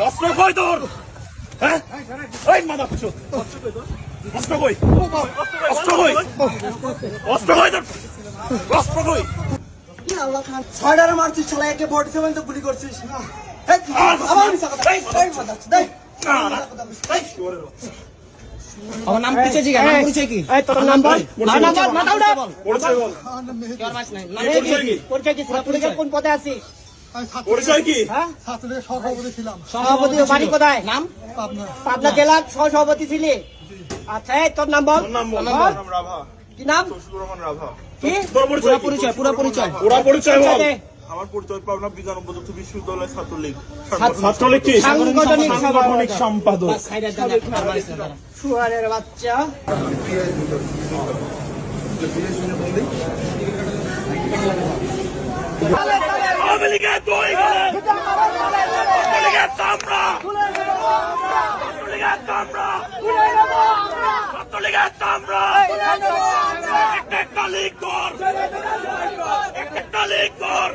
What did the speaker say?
অস্ত্র কই তোর? হ্যাঁ এই মাথা খুশো অস্ত্র কই? অস্ত্র কই? অস্ত্র কই তোর? অস্ত্র কই? ছয়টারে মারছিস শালা, একে 47 তো গুলি করছিস না। আমার নাম পরিচয় কি? নাম পরিচয় কি? এই তোর নাম বল। নাম মাথা উঠা বল। পরিচয় বল। তোর মাস নাই। নাম পরিচয় কি? পরিচয় কি? ছাত্রলীগের কোন পদে আছিস? পরিচয় কি? হ্যাঁ? ছাত্রলীগের সভাপতি ছিলাম। সভাপতি বাড়ি কোথায়? নাম? পাবনা। পাবনা জেলার সভাপতি ছিলি? আচ্ছা, এই তোর নাম বল। নাম বল। বল। নাম রাভা। কি নাম? সুরমান রাভা। কি? তোর পরিচয় কি? পুরো পরিচয়। পুরো পরিচয় বল। দে। আমার পরিচয় পাবনা বিজ্ঞান ও প্রযুক্তি বিশ্ববিদ্যালয়ের ছাত্রলীগ। ছাত্রলীগ কি? সাংগঠনিক সম্পাদক। বাস সাইডে দাঁড়া। শুয়ারের বাচ্চা। আওয়ামী লীগের দুই গেলে ছাত্রলীগের চামড়া, ছাত্রলীগের চামড়া, ছাত্রলীগের চামড়া, একটা লীগ কর, একটা লীগ কর।